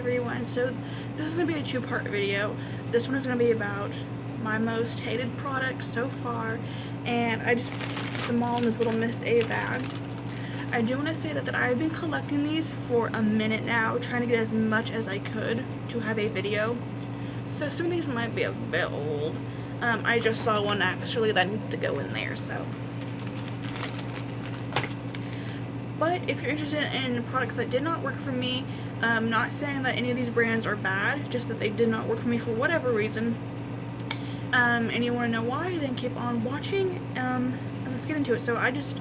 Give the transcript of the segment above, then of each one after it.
everyone. So this is going to be a two-part video. This one is going to be about my most hated products so far, and I just put them all in this little Miss A bag. I do want to say that I've been collecting these for a minute now, trying to get as much as I could to have a video. So some of these might be a bit old. I just saw one actually that needs to go in there, so. But if you're interested in products that did not work for me, I'm not saying that any of these brands are bad, just that they did not work for me for whatever reason, and you want to know why, then keep on watching, and let's get into it. So I just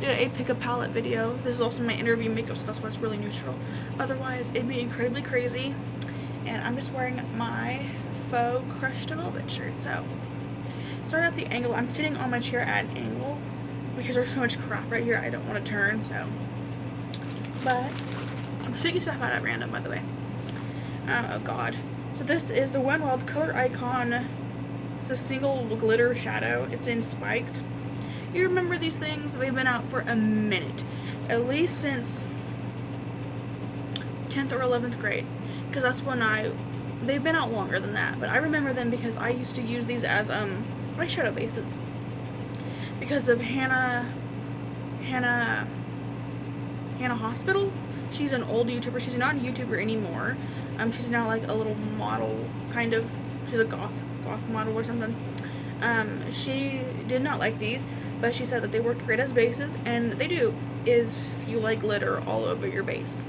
did a pickup palette video. This is also my interview makeup, so that's why it's really neutral. Otherwise, it'd be incredibly crazy. And I'm just wearing my faux crushed velvet shirt. So, starting at the angle, I'm sitting on my chair at an angle because there's so much crap right here I don't want to turn, so. But, I'm picking stuff out at random, by the way. Oh god. So this is the Wet n Wild Color Icon. It's a single glitter shadow. It's in Spiked. You remember these things? They've been out for a minute. At least since 10th or 11th grade. Because that's when they've been out longer than that, but I remember them because I used to use these as eyeshadow bases because of Hannah Hospital. She's an old YouTuber. She's not a YouTuber anymore. She's now like a little model, kind of. She's a goth model or something. She did not like these, but she said that they worked great as bases, and they do if you like glitter all over your base.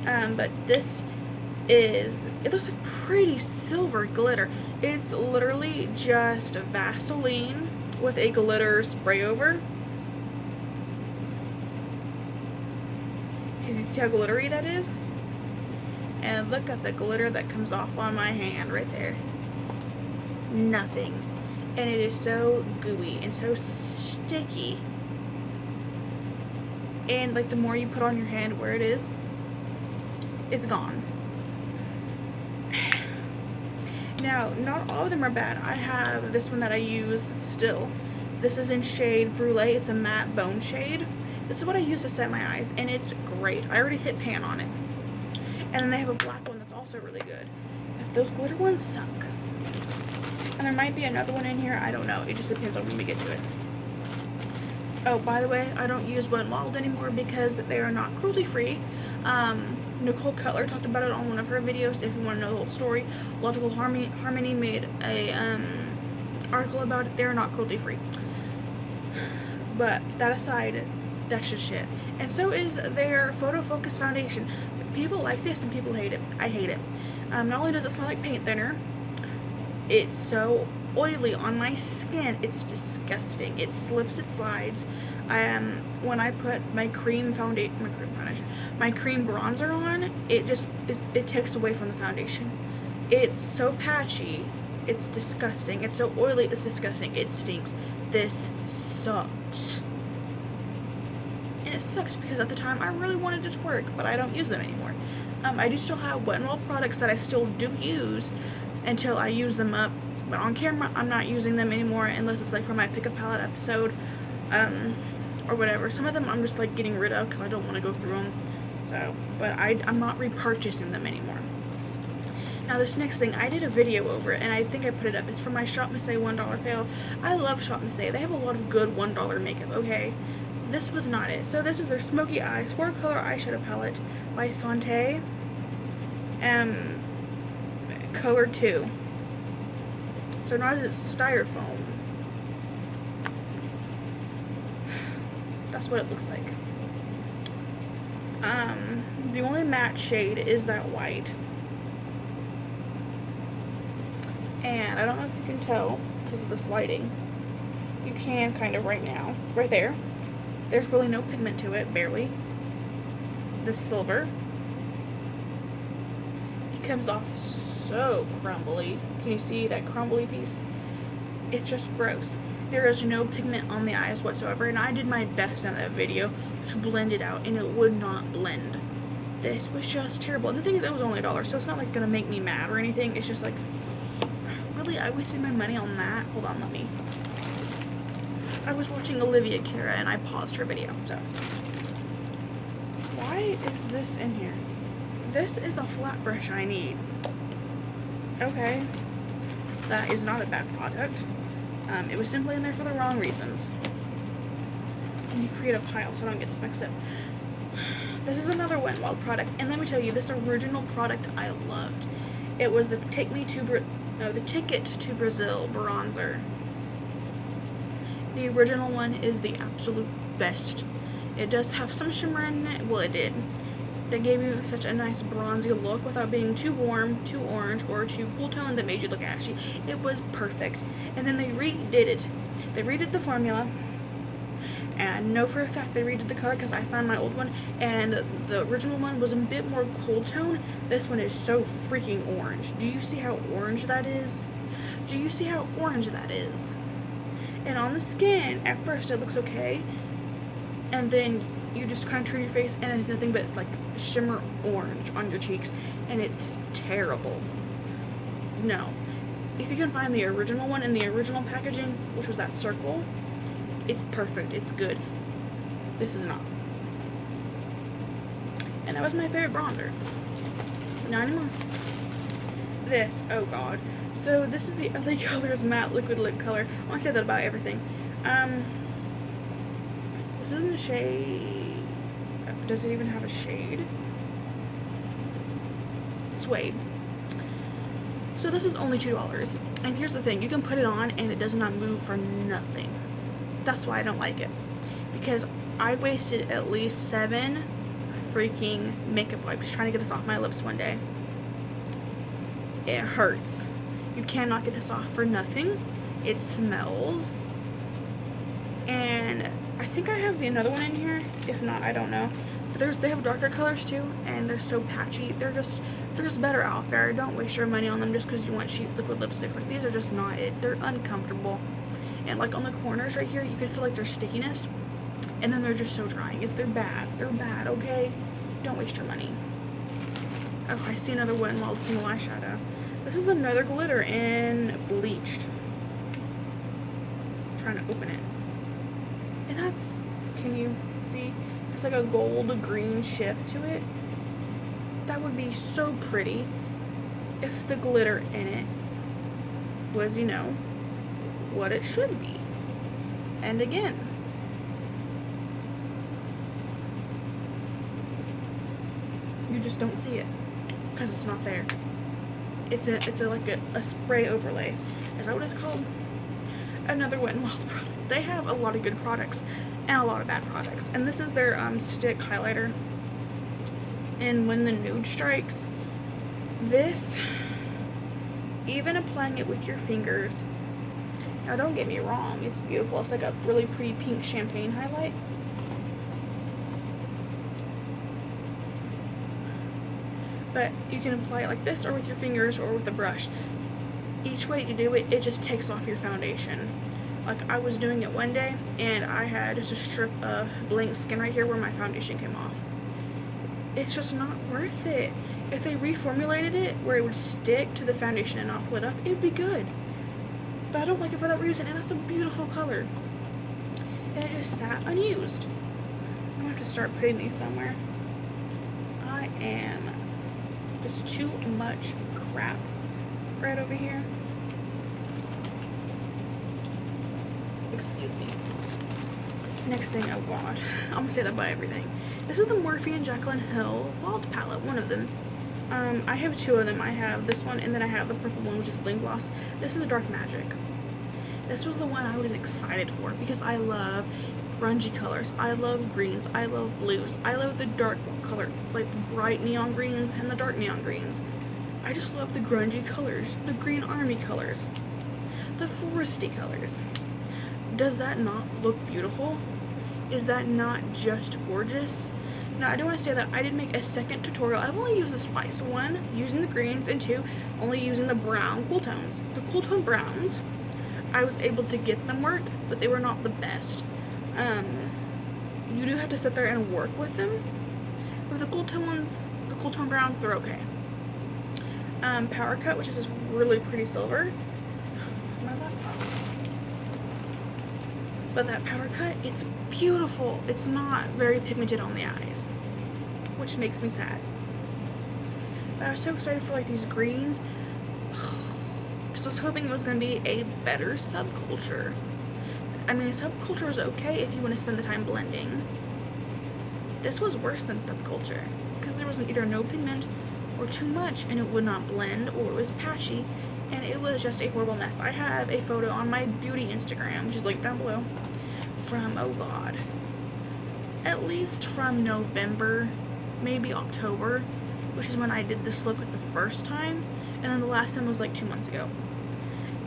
But this it looks like pretty silver glitter. It's literally just Vaseline with a glitter spray over. Because you see how glittery that is? And look at the glitter that comes off on my hand right there. Nothing. And it is so gooey and so sticky. And like the more you put on your hand where it is, it's gone. Now, not all of them are bad. I have this one that I use still. This is in shade Brulee. It's a matte bone shade. This is what I use to set my eyes, and it's great. I already hit pan on it. And then they have a black one that's also really good. Those glitter ones suck. And there might be another one in here. I don't know. It just depends on when we get to it. Oh, by the way, I don't use Wet n Wild anymore because they are not cruelty-free. Nicole Cutler talked about it on one of her videos. If you want to know the whole story, Logical Harmony made a article about it. They're not cruelty free. But that aside, that's just shit. And so is their Photo Focus foundation. People like this and people hate it. I hate it. Not only does it smell like paint thinner, it's so oily on my skin. It's disgusting. It slips, it slides. When I put my cream bronzer on, it takes away from the foundation. It's so patchy, it's disgusting. It's so oily, it's disgusting. It stinks. This sucks. And it sucks because at the time I really wanted it to work, but I don't use them anymore. I do still have Wet n Wild products that I still do use until I use them up, but on camera I'm not using them anymore unless it's like for my pickup palette episode. Or whatever. Some of them I'm just like getting rid of because I don't want to go through them. So, but I'm not repurchasing them anymore. Now this next thing, I did a video over it, and I think I put it up. It's for my Shop Miss A $1 fail. I love Shop Miss A. They have a lot of good $1 makeup, okay? This was not it. So this is their Smoky Eyes 4-color eyeshadow palette by Santé. Color 2. So not as styrofoam. That's what it looks like. The only matte shade is that white. And I don't know if you can tell because of this lighting. You can kind of right now. Right there. There's really no pigment to it, barely. This silver. It comes off so crumbly. Can you see that crumbly piece? It's just gross. There is no pigment on the eyes whatsoever, and I did my best in that video to blend it out, and it would not blend. This was just terrible. And the thing is, it was only $1, so it's not like gonna make me mad or anything. It's just like, really, I wasted my money on that. Hold on, I was watching Olivia Cara and I paused her video. So why is this in here? this is a flat brush I need. Okay, that is not a bad product. It was simply in there for the wrong reasons. And you create a pile so I don't get this mixed up. This is another Wet n Wild product, and let me tell you, this original product I loved. It was the Ticket to Brazil bronzer. The original one is the absolute best. It does have some shimmer in it. Well, it did. They gave you such a nice bronzy look without being too warm, too orange, or too cool tone that made you look ashy. It was perfect. And then they redid it. They redid the formula. And I know for a fact they redid the color because I found my old one, and the original one was a bit more cool tone. This one is so freaking orange. Do you see how orange that is? Do you see how orange that is? And on the skin, at first it looks okay, and then you just kind of turn your face and it's nothing but it's like shimmer orange on your cheeks, and it's terrible. No. If you can find the original one in the original packaging, which was that circle, it's perfect, it's good. This is not. And that was my favorite bronzer. Not anymore. This, oh god. So this is the LA Colors Matte Liquid Lip Color. I want to say that about everything. This is in the shade, does it even have a shade? Suede. So this is only $2. And here's the thing, you can put it on and it does not move for nothing. That's why I don't like it. Because I wasted at least 7 freaking makeup wipes trying to get this off my lips one day. It hurts. You cannot get this off for nothing. It smells. And I think I have another one in here. If not, I don't know. But they have darker colors too, and they're so patchy. They're just better out there. Don't waste your money on them just because you want cheap liquid lipsticks. Like, these are just not it. They're uncomfortable. And like on the corners right here, you can feel like there's stickiness. And then they're just so drying. They're bad. They're bad, okay? Don't waste your money. Oh, I see another Wet n Wild single eyeshadow. This is another glitter in Bleached. I'm trying to open it. And that's, can you see? It's like a gold green shift to it. That would be so pretty if the glitter in it was, you know, what it should be. And again, you just don't see it because it's not there. It's like a spray overlay. Is that what it's called? Another Wet n Wild product. They have a lot of good products and a lot of bad products. And this is their stick highlighter. And when the nude strikes, this, even applying it with your fingers, now don't get me wrong, it's beautiful. It's like a really pretty pink champagne highlight. But you can apply it like this, or with your fingers, or with a brush. Each way you do it, it just takes off your foundation. Like, I was doing it one day, and I had just a strip of blank skin right here where my foundation came off. It's just not worth it. If they reformulated it where it would stick to the foundation and not split up, it'd be good. But I don't like it for that reason, and that's a beautiful color. And it just sat unused. I'm gonna have to start putting these somewhere. I am just too much crap right over here. Excuse me. Next thing, oh god, I'm gonna say that by everything. This is the Morphe and Jaclyn Hill Vault palette, one of them. I have 2 of them. I have this one, and then I have the purple one, which is Bling Gloss. This is Dark Magic. This was the one I was excited for because I love grungy colors. I love greens. I love blues. I love the dark color, like the bright neon greens and the dark neon greens. I just love the grungy colors, the green army colors, the foresty colors. Does that not look beautiful? Is that not just gorgeous? Now, I do want to say that I did make a second tutorial. I've only used this twice. 1, using the greens, and 2, only using the brown cool tones. The cool tone browns, I was able to get them work, but they were not the best. You do have to sit there and work with them. But the cool tones, the cool tone browns, they're okay. Power Cut, which is this really pretty silver. My laptop. But that Power Cut, it's beautiful. It's not very pigmented on the eyes, which makes me sad. But I was so excited for like these greens because I was hoping it was going to be a better subculture. I mean, subculture is okay if you want to spend the time blending. This was worse than subculture because there was either no pigment or too much and it would not blend, or it was patchy and it was just a horrible mess. I have a photo on my beauty Instagram, which is linked down below, from, oh god, at least from November, maybe October, which is when I did this look the first time, and then the last time was like 2 months ago.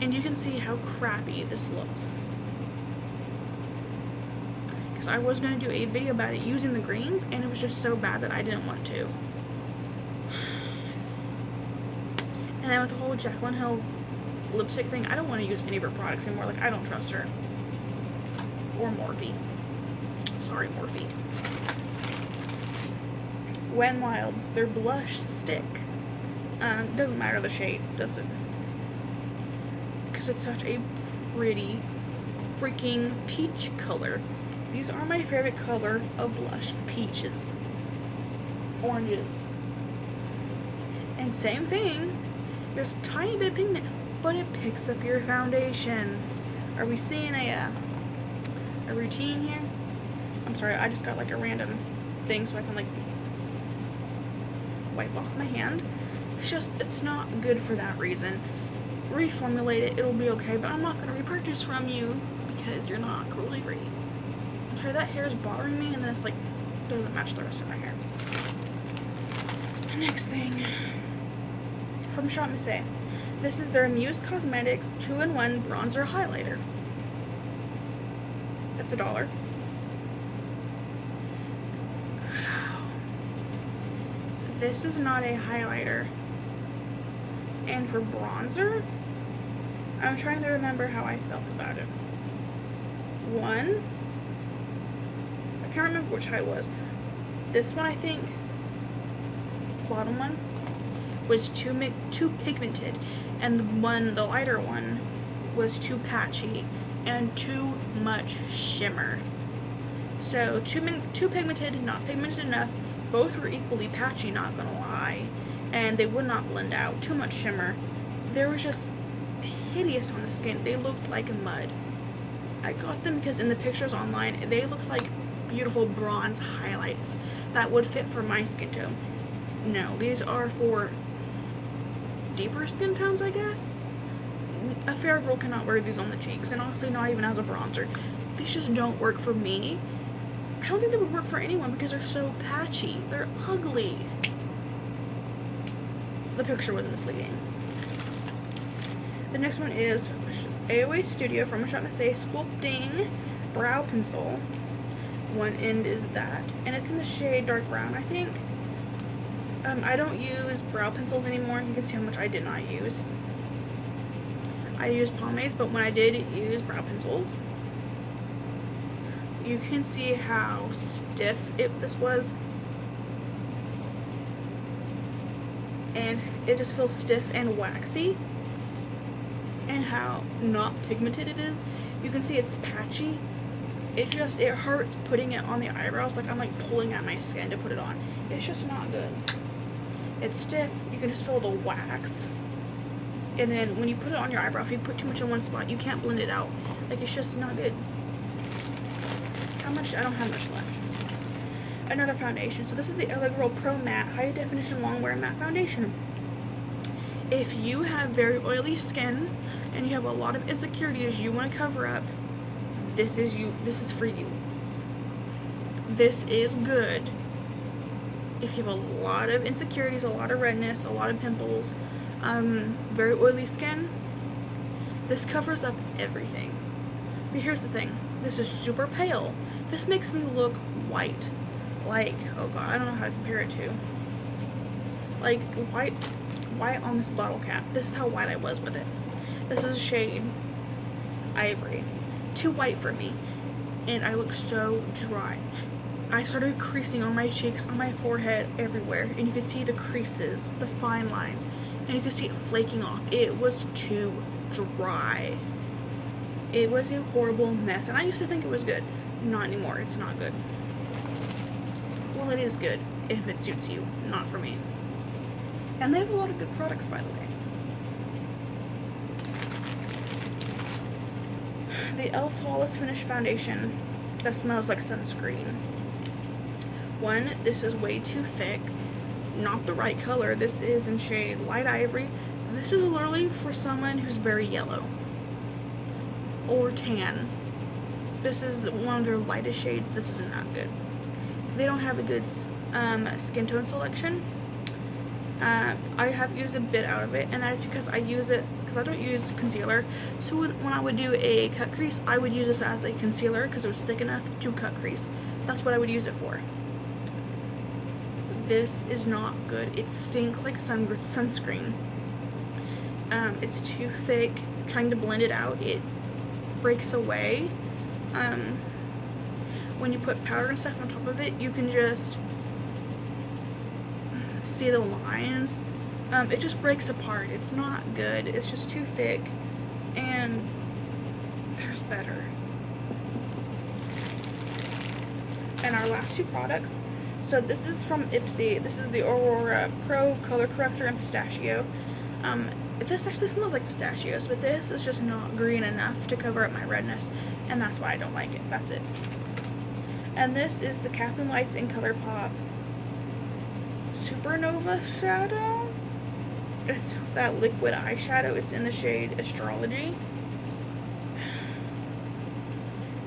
And you can see how crappy this looks. Because I was going to do a video about it using the greens, and it was just so bad that I didn't want to. And then with the whole Jaclyn Hill lipstick thing, I don't want to use any of her products anymore. Like, I don't trust her. Or Morphe. Sorry, Morphe. Wet n Wild, their blush stick. Doesn't matter the shade, does it? Because it's such a pretty freaking peach color. These are my favorite color of blush. Peaches. Oranges. And same thing. There's a tiny bit of pigment, but it picks up your foundation. Are we seeing a routine here? I'm sorry, I just got like a random thing so I can like wipe off my hand. It's not good for that reason. Reformulate it, it'll be okay, but I'm not going to repurchase from you because you're not cruelty free. I'm sorry, that hair is bothering me and then it's like, doesn't match the rest of my hair. Next thing, from Shop Miss A. This is their Muse Cosmetics 2-in-1 Bronzer Highlighter. That's $1. This is not a highlighter. And for bronzer, I'm trying to remember how I felt about it. One, I can't remember which high it was. This one, I think, bottom one, was too pigmented, and the lighter one was too patchy and too much shimmer. So too pigmented, not pigmented enough. Both were equally patchy, not gonna lie, and they would not blend out. Too much shimmer. They were just hideous on the skin. They looked like mud. I got them because in the pictures online, they looked like beautiful bronze highlights that would fit for my skin tone. No, these are for deeper skin tones, I guess. A fair girl cannot wear these on the cheeks, and honestly not even as a bronzer. These just don't work for me. I don't think they would work for anyone because they're so patchy. They're ugly. The picture was misleading. The next one is AOA Studio from Shop Miss A Sculpting Brow Pencil. One end is that, and it's in the shade dark brown, I think. I don't use brow pencils anymore. You can see how much I did not use. I use pomades, but when I did use brow pencils, you can see how stiff this was. And it just feels stiff and waxy. And how not pigmented it is. You can see it's patchy. It hurts putting it on the eyebrows. Like I'm like pulling at my skin to put it on. It's just not good. It's stiff. You can just feel the wax. And then when you put it on your eyebrow, if you put too much in one spot, you can't blend it out. Like it's just not good. How much? I don't have much left. Another foundation. So this is the LA Girl Pro Matte High Definition Long Wear Matte Foundation. If you have very oily skin and you have a lot of insecurities you want to cover up, this is for you. This is good. If you have a lot of insecurities, a lot of redness, a lot of pimples, very oily skin, this covers up everything. But here's the thing. This is super pale. This makes me look white. Like, oh god, I don't know how to compare it to. Like, white on this bottle cap. This is how white I was with it. This is a shade Ivory. Too white for me. And I look so dry. I started creasing on my cheeks, on my forehead, everywhere. And you could see the creases, the fine lines. And you could see it flaking off. It was too dry. It was a horrible mess. And I used to think it was good. Not anymore. It's not good. Well, it is good if it suits you. Not for me. And they have a lot of good products, by the way. The e.l.f. Flawless Finish Foundation that smells like sunscreen. One, this is way too thick, not the right color. This is in shade Light Ivory. This is literally for someone who's very yellow or tan. This is one of their lightest shades. This is not good. They don't have a good skin tone selection. I have used a bit out of it, and that is because I use it because I don't use concealer. So when I would do a cut crease, I would use this as a concealer because it was thick enough to cut crease. That's what I would use it for. This is not good. It stinks like sunscreen. It's too thick. Trying to blend it out, it breaks away. When you put powder and stuff on top of it, you can just see the lines. It just breaks apart. It's not good. It's just too thick, and there's better. And our last two products, so this is from Ipsy. This is the Aurora Pro Color Corrector in Pistachio. This actually smells like pistachios, but this is just not green enough to cover up my redness, and that's why I don't like it. That's it. And this is the Kathleen Lights in ColourPop Supernova Shadow. It's that liquid eyeshadow. It's in the shade Astrology.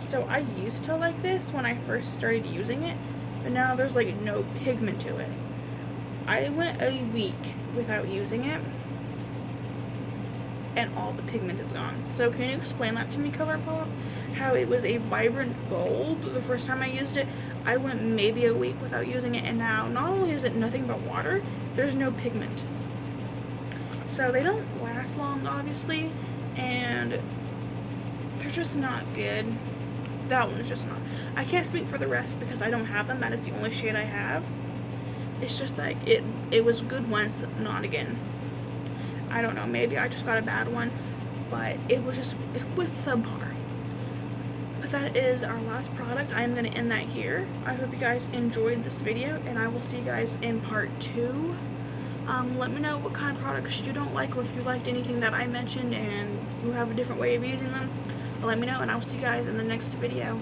So I used to like this when I first started using it, but now there's like no pigment to it. I went a week without using it, and all the pigment is gone. So can you explain that to me, ColourPop? How it was a vibrant gold the first time I used it. I went maybe a week without using it, and now not only is it nothing but water, there's no pigment. So they don't last long, obviously, and they're just not good. That one's just not. I can't speak for the rest because I don't have them. That is the only shade I have. It's just like it was good once, not again. I don't know, maybe I just got a bad one, but it was subpar. But that is our last product. I am going to end that here. I hope you guys enjoyed this video, and I will see you guys in part 2. Let me know what kind of products you don't like, or if you liked anything that I mentioned and you have a different way of using them. Let me know, and I will see you guys in the next video.